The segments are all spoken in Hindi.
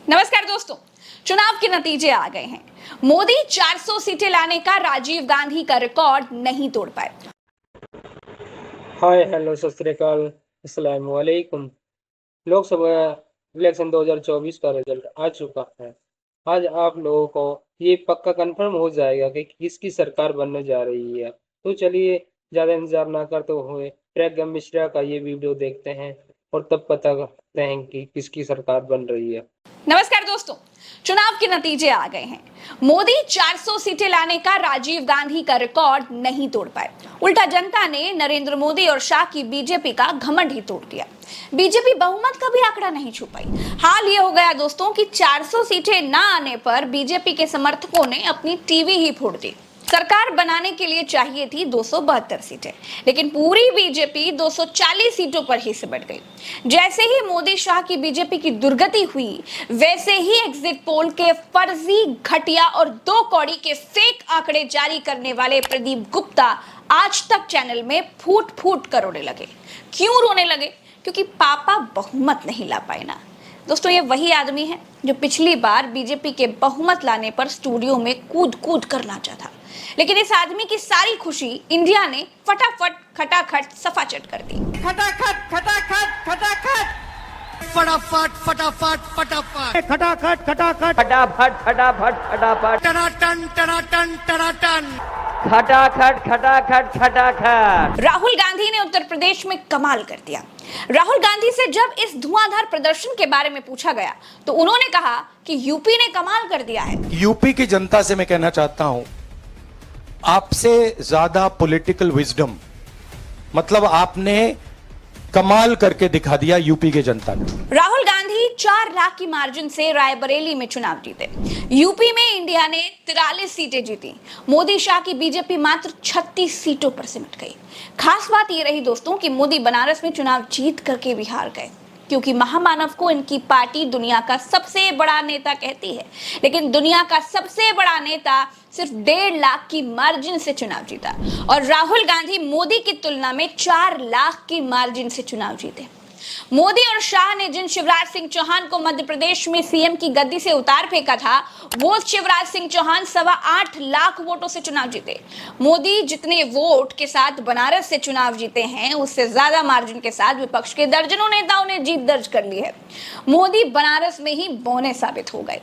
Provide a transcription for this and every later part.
नमस्कार दोस्तों, चुनाव के नतीजे आ गए हैं। मोदी 400 सीटें लाने का राजीव गांधी का रिकॉर्ड नहीं तोड़ पाए। हाय हेलो सत श्री अकाल, अस्सलाम वालेकुम। लोकसभा इलेक्शन 2024 का रिजल्ट आ चुका है। आज आप लोगों को ये पक्का कंफर्म हो जाएगा कि किसकी सरकार बनने जा रही है। तो चलिए ज़्यादा इंतजार ना करते हुए प्रज्ञा मिश्रा का ये वीडियो देखते हैं और तब पता करते हैं कि किसकी सरकार बन रही है। नमस्कार दोस्तों, चुनाव के नतीजे आ गए हैं। मोदी 400 सीटें लाने का राजीव गांधी का रिकॉर्ड नहीं तोड़ पाए। उल्टा जनता ने नरेंद्र मोदी और शाह की बीजेपी का घमंड ही तोड़ दिया। बीजेपी बहुमत का भी आंकड़ा नहीं छू पाई। हाल ये हो गया दोस्तों कि 400 सीटें ना आने पर बीजेपी के समर्थकों ने अपनी टीवी ही फोड़ दी। सरकार बनाने के लिए चाहिए थी 272 सीटें, लेकिन पूरी बीजेपी 240 सीटों पर ही सिमट गई। जैसे ही मोदी शाह की बीजेपी की दुर्गति हुई, वैसे ही एग्जिट पोल के फर्जी, घटिया और दो कौड़ी के फेक आंकड़े जारी करने वाले प्रदीप गुप्ता आज तक चैनल में फूट फूट कर रोने लगे। क्यों रोने लगे? क्योंकि पापा बहुमत नहीं ला पाए ना। दोस्तों, ये वही आदमी है जो पिछली बार बीजेपी के बहुमत लाने पर स्टूडियो में कूद कूद कर नाचा था, लेकिन इस आदमी की सारी खुशी इंडिया ने फटाफट खटाखट सफाचट कर दी। खटाखट खटाखट खटाखट फटाफट फटाफट फटाफट खटाखट खटाखट फटाफट फटाफट फटाफट टनाटन टनाटन टनाटन खटाखट खटाखट खटाखट। राहुल गांधी ने उत्तर प्रदेश में कमाल कर दिया। राहुल गांधी से जब इस धुआंधार प्रदर्शन के बारे में पूछा गया तो उन्होंने कहा कि यूपी ने कमाल कर दिया है। यूपी की जनता से मैं कहना चाहता हूं, आपसे ज्यादा पॉलिटिकल विजडम, मतलब आपने कमाल करके दिखा दिया यूपी के जनता ने। राहुल गांधी 4 लाख की मार्जिन से रायबरेली में चुनाव जीते। यूपी में इंडिया ने 43 सीटें जीती। मोदी शाह की बीजेपी मात्र 36 सीटों पर सिमट गई। खास बात यह रही दोस्तों कि मोदी बनारस में चुनाव जीत करके भी हार गए, क्योंकि महामानव को इनकी पार्टी दुनिया का सबसे बड़ा नेता कहती है, लेकिन दुनिया का सबसे बड़ा नेता सिर्फ 1.5 लाख की मार्जिन से चुनाव जीता और राहुल गांधी मोदी की तुलना में 4 लाख की मार्जिन से चुनाव जीते। मोदी और शाह ने जिन शिवराज सिंह चौहान को मध्य प्रदेश में सीएम की गद्दी से उतार फेंका था, वो शिवराज सिंह चौहान 8.25 लाख वोटों से चुनाव जीते। मोदी जितने वोट के साथ बनारस से चुनाव जीते हैं, उससे ज्यादा मार्जिन के साथ विपक्ष के दर्जनों नेताओं ने जीत दर्ज कर ली है। मोदी बनारस में ही बौने साबित हो गए।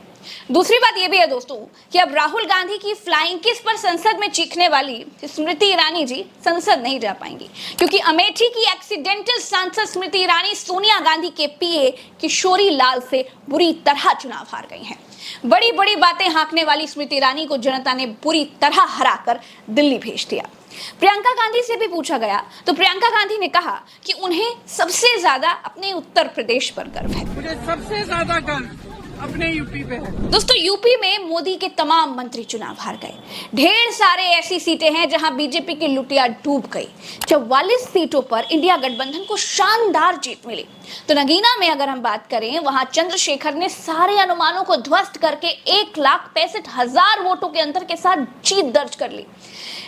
दूसरी बात यह भी है दोस्तों कि अब राहुल गांधी की फ्लाइंग किस पर संसद में चीखने वाली स्मृति ईरानी जी संसद नहीं जा पाएंगी, क्योंकि अमेठी की एक्सीडेंटल सांसद स्मृति ईरानी सोनिया गांधी के पीए किशोरी लाल से बुरी तरह चुनाव हार गई हैं। बड़ी बड़ी बातें हांकने वाली स्मृति ईरानी को जनता ने बुरी तरह हराकर दिल्ली भेज दिया। प्रियंका गांधी से भी पूछा गया तो प्रियंका गांधी ने कहा कि उन्हें सबसे ज्यादा अपने उत्तर प्रदेश पर गर्व है। मुझे सबसे ज्यादा गर्व अपने यूपी पे है। दोस्तों, यूपी में मोदी के तमाम मंत्री चुनाव हार गए। ढेर सारे ऐसी सीटें हैं जहां बीजेपी की लुटिया डूब गई। 44 सीटों पर इंडिया गठबंधन को शानदार जीत मिली। तो नगीना में अगर हम बात करें, वहां चंद्रशेखर ने सारे अनुमानों को ध्वस्त करके 1,65,000 वोटों के अंतर के साथ जीत दर्ज कर ली।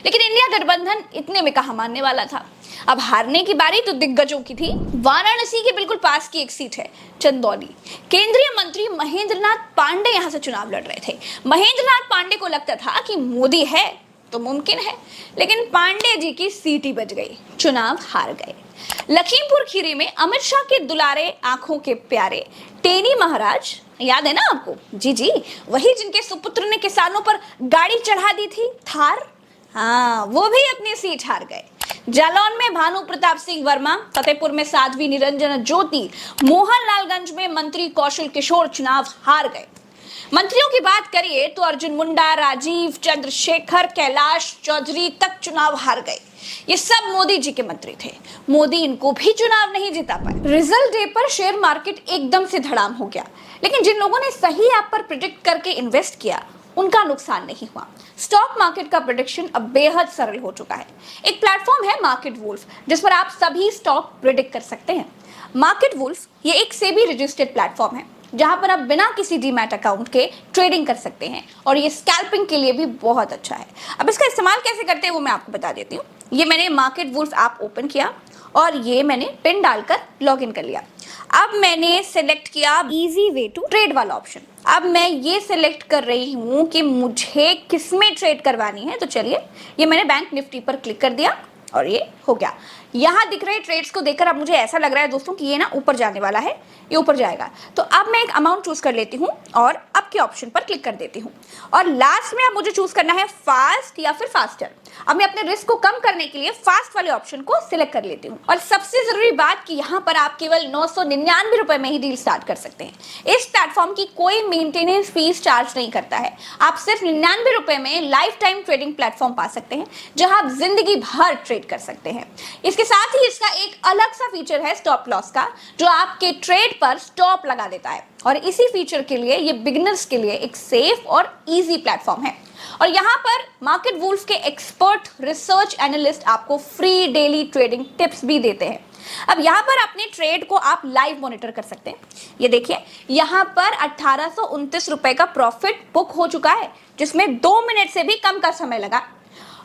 लेकिन इंडिया गठबंधन इतने में कहां मानने वाला था। अब हारने की बारी तो दिग्गजों की थी। वाराणसी के बिल्कुल पास की एक सीट है चंदौली। केंद्रीय मंत्री महेंद्र नाथ पांडे यहां से चुनाव लड़ रहे थे। महेंद्र नाथ पांडे को लगता था कि मोदी है तो मुमकिन है, लेकिन पांडे जी की सीट ही बच गई, चुनाव हार गए। लखीमपुर खीरी में अमित शाह के दुलारे, आंखों के प्यारे टेनी महाराज, याद है ना आपको? जी जी, वही जिनके सुपुत्र ने किसानों पर गाड़ी चढ़ा दी थी, थार। हाँ, वो भी अपनी सीट हार गए। जालौन में भानु प्रताप सिंह वर्मा, फतेहपुर में साध्वी निरंजन ज्योति, मोहनलालगंज में मंत्री कौशल किशोर चुनाव हार गए। मंत्रियों की बात करिए तो अर्जुन मुंडा, राजीव, चंद्रशेखर, कैलाश चौधरी तक चुनाव हार गए। ये सब मोदी जी के मंत्री थे। मोदी इनको भी चुनाव नहीं जिता पाए। रिजल्ट डे पर शेयर मार्केट एकदम से धड़ाम हो गया, लेकिन जिन लोगों ने सही ऐप पर प्रिडिक्ट करके इन्वेस्ट किया उनका नुकसान नहीं हुआ। स्टॉक मार्केट का प्रेडिक्शन अब बेहद सरल हो चुका है। एक प्लेटफॉर्म है मार्केट वुल्फ, जिस पर आप सभी स्टॉक प्रिडिक्ट कर सकते हैं। मार्केट वुल्फ ये एक सेबी रजिस्टर्ड प्लेटफॉर्म है, जहां पर आप बिना किसी डीमैट अकाउंट के ट्रेडिंग कर सकते हैं, और ये स्कैल्पिंग के लिए भी बहुत अच्छा है। अब इसका इस्तेमाल कैसे करते हैं वो मैं आपको बता देती हूँ। ये मैंने मार्केट वुल्फ ऐप ओपन किया और ये मैंने पिन डालकर लॉगिन कर लिया। अब मैंने सेलेक्ट किया इजी वे टू ट्रेड वाला ऑप्शन। अब मैं ये सिलेक्ट कर रही हूँ कि मुझे किसमें ट्रेड करवानी है। तो चलिए, ये मैंने बैंक निफ्टी पर क्लिक कर दिया और ये हो गया। यहाँ दिख रहे ट्रेड्स को देखकर अब मुझे ऐसा लग रहा है दोस्तों कि ये ना ऊपर जाने वाला है, ये ऊपर जाएगा। तो अब मैं एक अमाउंट चूज कर लेती हूँ और अब के ऑप्शन पर क्लिक कर देती हूँ। और लास्ट में अब मुझे चूज करना है फास्ट या फिर फास्टर। अब मैं अपने रिस्क को कम करने के लिए फास्ट वाले ऑप्शन को सिलेक्ट कर लेती हूँ। और सबसे जरूरी बात कि यहाँ पर आप केवल 999 रुपए में ही डील स्टार्ट कर सकते हैं। इस प्लेटफॉर्म की कोई मेंटेनेंस फीस चार्ज नहीं करता है। आप सिर्फ 99 रुपए में लाइफ टाइम ट्रेडिंग प्लेटफॉर्म पा सकते हैं, जहां आप जिंदगी भर ट्रेड कर सकते हैं। इसके साथ ही इसका एक अलग सा फीचर है स्टॉप लॉस का, जो आपके ट्रेड पर स्टॉप लगा देता है। और इसी फीचर के लिए ये बिगिनर्स के लिए एक सेफ और इजी प्लेटफॉर्म है। और यहाँ पर मार्केट वुल्फ के एक्सपर्ट रिसर्च एनालिस्ट आपको फ्री डेली ट्रेडिंग टिप्स भी देते हैं। अब यहाँ पर अपने ट्रेड को आप लाइव मॉनिटर कर सकते हैं। ये देखिए, यहाँ पर 1829 रुपए का प्रॉफिट बुक हो चुका है, जिसमें 2 मिनट से भी कम का समय लगा।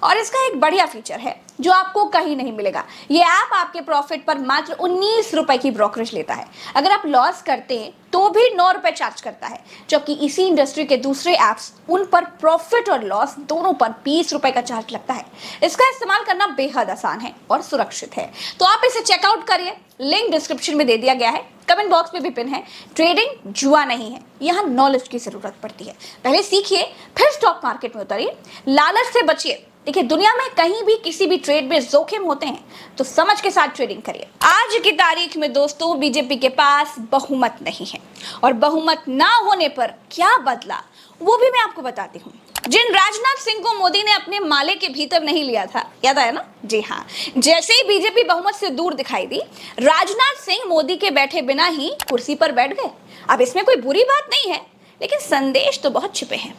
और इसका एक बढ़िया फीचर है जो आपको कहीं नहीं मिलेगा। ये ऐप आपके प्रॉफिट पर मात्र 19 रुपए की ब्रोकरेज लेता है। अगर आप लॉस करते हैं तो भी 9 रुपए चार्ज करता है, जबकि इसी इंडस्ट्री के दूसरे ऐप्स उन पर प्रॉफिट और लॉस दोनों पर 20 रुपए का चार्ज लगता है। इसका इस्तेमाल करना बेहद आसान है और सुरक्षित है। तो आप इसे चेकआउट करिए, लिंक डिस्क्रिप्शन में दे दिया गया है, कमेंट बॉक्स में भी पिन है। ट्रेडिंग जुआ नहीं है, यहाँ नॉलेज की जरूरत पड़ती है। पहले सीखिए, फिर स्टॉक मार्केट में उतरिए, लालच से बचिए। देखिए, दुनिया में कहीं भी किसी भी ट्रेड में जोखिम होते हैं, तो समझ के साथ ट्रेडिंग करिए। आज की तारीख में दोस्तों बीजेपी के पास बहुमत नहीं है, और बहुमत ना होने पर क्या बदला वो भी मैं आपको बताती हूँ। जिन राजनाथ सिंह को मोदी ने अपने माले के भीतर नहीं लिया था, याद आया ना? जी हाँ, जैसे ही बीजेपी बहुमत से दूर दिखाई दी, राजनाथ सिंह मोदी के बैठे बिना ही कुर्सी पर बैठ गए। अब इसमें कोई बुरी बात नहीं है, लेकिन संदेश तो बहुत छिपे हैं।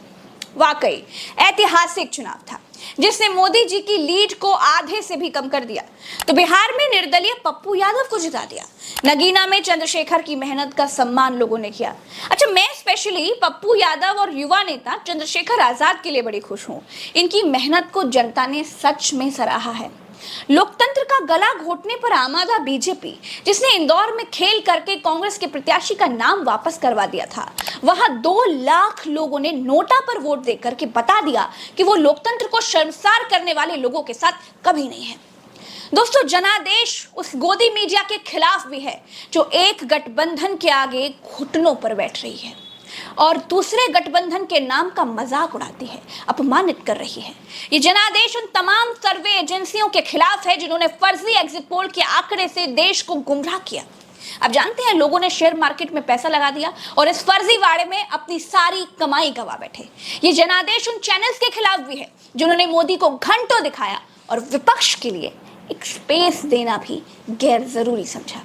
वाकई ऐतिहासिक चुनाव था, जिसने मोदी जी की लीड को आधे से भी कम कर दिया। तो बिहार में निर्दलीय पप्पू यादव को जिता दिया। नगीना में चंद्रशेखर की मेहनत का सम्मान लोगों ने किया। अच्छा, मैं स्पेशली पप्पू यादव और युवा नेता चंद्रशेखर आजाद के लिए बड़ी खुश हूँ। इनकी मेहनत को जनता ने सच में सराहा है। लोकतंत्र का गला घोटने पर आमादा बीजेपी, जिसने इंदौर में खेल करके कांग्रेस के प्रत्याशी का नाम वापस करवा दिया था, वहां 2 लाख लोगों ने नोटा पर वोट देकर के बता दिया कि वो लोकतंत्र को शर्मसार करने वाले लोगों के साथ कभी नहीं है। दोस्तों, जनादेश उस गोदी मीडिया के खिलाफ भी है जो एक गठबंधन के आगे घुटनों पर बैठ रही है और दूसरे गठबंधन के नाम का मजाक उड़ाती है, अपमानित कर रही है। ये जनादेश उन तमाम सर्वे एजेंसियों के खिलाफ है जिन्होंने फर्जी एग्जिट पोल के आंकड़े से देश को गुमराह किया। अब जानते हैं, लोगों ने शेयर मार्केट में पैसा लगा दिया और इस फर्जी वाड़े में अपनी सारी कमाई गवा बैठे। ये जनादेश उन चैनल्स के खिलाफ भी है जिन्होंने मोदी को घंटों दिखाया और विपक्ष के लिए एक स्पेस देना भी गैर जरूरी समझा।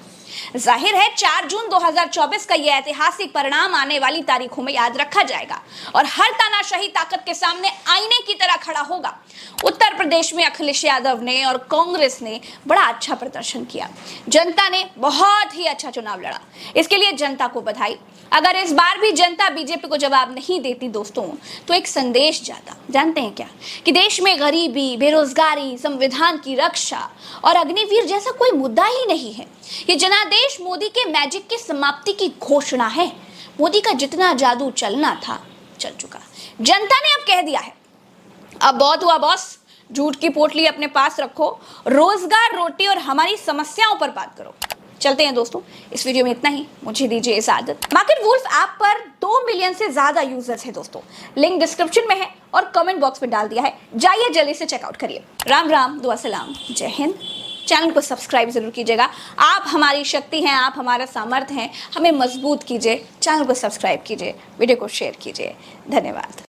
जाहिर है 4 जून 2024 का यह ऐतिहासिक परिणाम आने वाली तारीखों में याद रखा जाएगा और हर तानाशाही ताकत के सामने आईने की तरह खड़ा होगा। उत्तर प्रदेश में अखिलेश यादव ने और कांग्रेस ने बड़ा अच्छा प्रदर्शन किया। जनता ने बहुत ही अच्छा चुनाव लड़ा, इसके लिए जनता को बधाई। अगर इस बार भी जनता बीजेपी को जवाब नहीं देती दोस्तों, तो एक संदेश जाता, जानते हैं क्या? कि देश में गरीबी, बेरोजगारी, संविधान की रक्षा और अग्निवीर जैसा कोई मुद्दा ही नहीं है। ये जनादेश मोदी के मैजिक की समाप्ति की घोषणा है। मोदी का जितना जादू चलना था, चल चुका। जनता ने अब कह दिया है, अब बहुत हुआ बॉस, झूठ की पोटली अपने पास रखो, रोजगार, रोटी और हमारी समस्याओं पर बात करो। चलते हैं दोस्तों, इस वीडियो में इतना ही, मुझे दीजिए इजाजत। मार्केट वुल्फ ऐप पर 2 मिलियन से ज्यादा यूजर्स हैं दोस्तों, लिंक डिस्क्रिप्शन में है और कमेंट बॉक्स में डाल दिया है, जाइए जल्दी से चेकआउट करिए। राम राम, दुआ सलाम, जय हिंद। चैनल को सब्सक्राइब जरूर कीजिएगा, आप हमारी शक्ति हैं, आप हमारा सामर्थ्य हैं, हमें मजबूत कीजिए। चैनल को सब्सक्राइब कीजिए, वीडियो को शेयर कीजिए। धन्यवाद।